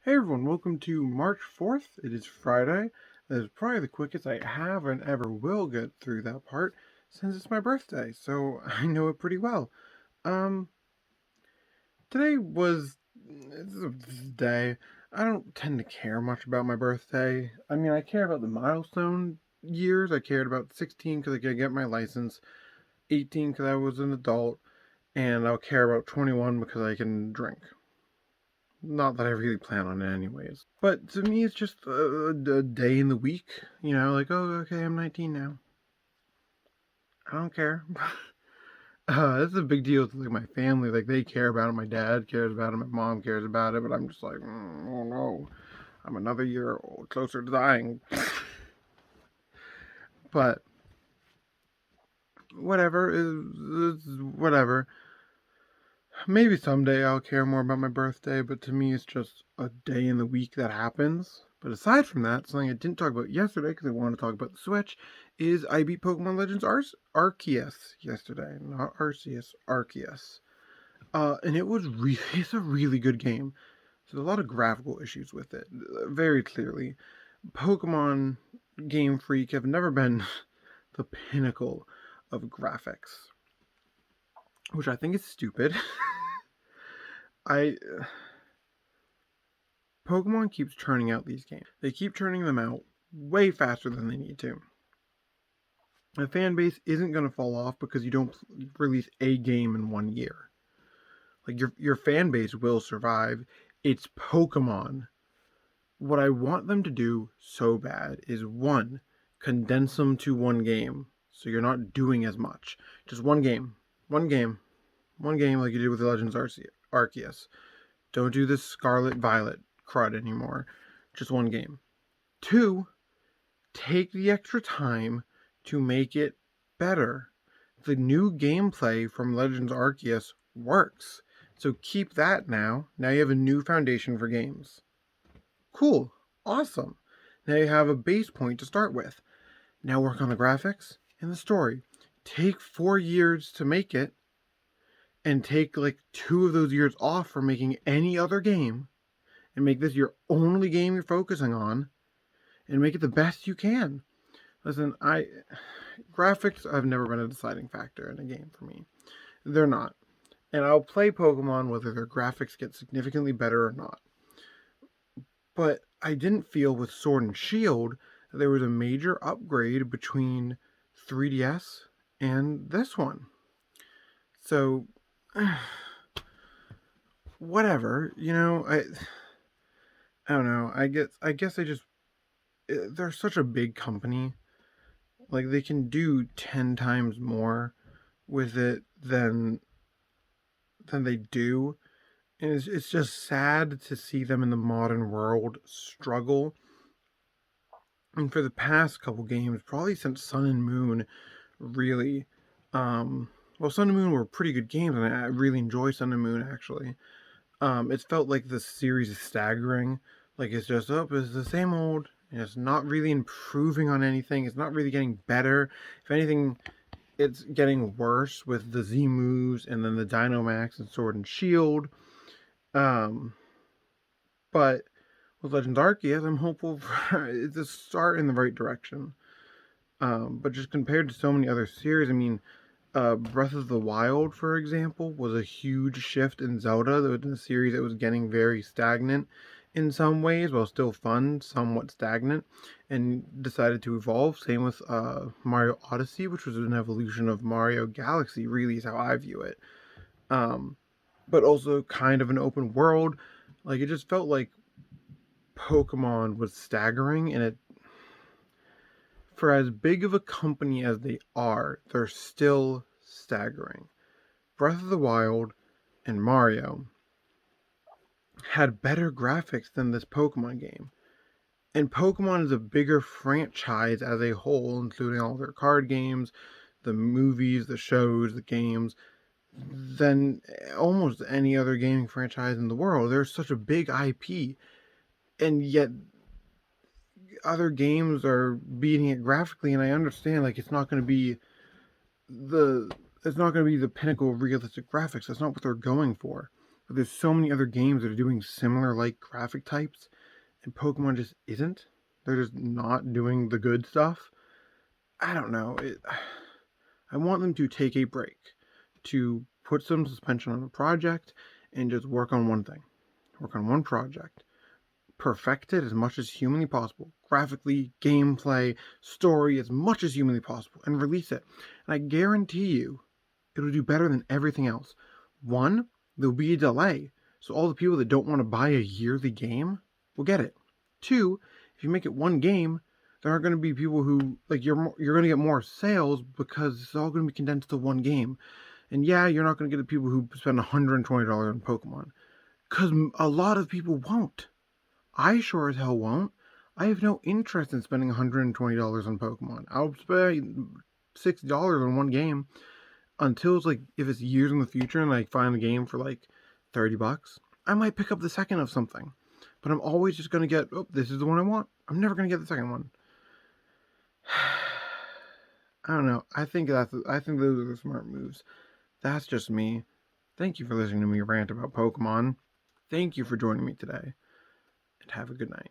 Hey everyone, welcome to March 4th. It is Friday. That is probably the quickest I have and ever will get through that part since it's my birthday, so I know it pretty well. Um, Today was it's a day. I don't tend to care much about my birthday. I mean, I care about the milestone years. I cared about 16 because I could get my license, 18 because I was an adult, and I'll care about 21 because I can drink. Not that I really plan on it anyways. But to me, it's just a day in the week. Like, oh, okay, I'm 19 now. I don't care. This is a big deal to like my family. Like, they care about it. My dad cares about it. My mom cares about it. But I'm just like, oh no, I'm another year closer to dying. But whatever is whatever. Maybe someday I'll care more about my birthday, but to me, it's just a day in the week that happens. But aside from that, something I didn't talk about yesterday because I wanted to talk about the Switch is I beat Pokemon Legends Arceus yesterday, not Arceus, Arceus. And it's a really good game. So there's a lot of graphical issues with it, very clearly. Pokemon Game Freak have never been the pinnacle of graphics, which I think is stupid. I Pokemon keeps churning out these games. They keep churning them out way faster than they need to. The fan base isn't going to fall off because you don't release a game in 1 year. Like your fan base will survive. It's Pokemon. What I want them to do so bad is one, condense them to one game so you're not doing as much. Just one game. One game. One game like you did with the Legends Arceus. Don't do this Scarlet Violet crud anymore. Just one game. Two, take the extra time to make it better. The new gameplay from Legends Arceus works. So keep that now. Now you have a new foundation for games. Cool. Awesome. Now you have a base point to start with. Now work on the graphics and the story. Take 4 years to make it and take like 2 of those years off from making any other game and make this your only game you're focusing on and make it the best you can. Listen, graphics have never been a deciding factor in a game for me. They're not. And I'll play Pokemon whether their graphics get significantly better or not. But I didn't feel with Sword and Shield that there was a major upgrade between 3DS and this one. So whatever, I don't know. I guess they're such a big company. Like they can do 10 times more with it than they do. And it's just sad to see them in the modern world struggle. And for the past couple games, probably since Sun and Moon, really, well, Sun and Moon were pretty good games, and I really enjoy Sun and Moon actually. It's felt like the series is staggering. Like it's just it's the same old. And it's not really improving on anything. It's not really getting better. If anything, it's getting worse with the Z moves and then the Dynamax and Sword and Shield. Um, but with Legends Arceus, I'm hopeful for it's a start in the right direction. But just compared to so many other series, I mean, Breath of the Wild, for example, was a huge shift in Zelda. That was in a series that was getting very stagnant in some ways, while still fun, somewhat stagnant, and decided to evolve. Same with Mario Odyssey, which was an evolution of Mario Galaxy, really is how I view it. Um, but also kind of an open world. Like, it just felt like Pokemon was staggering, and it for as big of a company as they are, they're still staggering. Breath of the Wild and Mario had better graphics than this Pokemon game. And Pokemon is a bigger franchise as a whole, including all their card games, the movies, the shows, the games, than almost any other gaming franchise in the world. They're such a big IP, and yet other games are beating it graphically, and I understand like the it's not going to be the pinnacle of realistic graphics. That's not what they're going for. But there's so many other games that are doing similar like graphic types, and Pokemon just isn't. They're just not doing the good stuff. I don't know. I want them to take a break, to put some suspension on a project, and just work on one thing, work on one project, perfect it as much as humanly possible, graphically, gameplay, story, as much as humanly possible, and release it. And I guarantee you, it'll do better than everything else. One, there'll be a delay, so all the people that don't want to buy a yearly game will get it. Two, if you make it one game, there aren't going to be people who like you're going to get more sales because it's all going to be condensed to one game. And yeah, you're not going to get the people who spend $120 on Pokemon because a lot of people won't. I sure as hell won't. I have no interest in spending $120 on Pokemon. I'll spend $60 on one game until it's like if it's years in the future and I find the game for like $30, I might pick up the second of something. But I'm always just gonna get, oh, this is the one I want. I'm never gonna get the second one. I don't know. I think those are the smart moves. That's just me. Thank you for listening to me rant about Pokemon. Thank you for joining me today. And have a good night.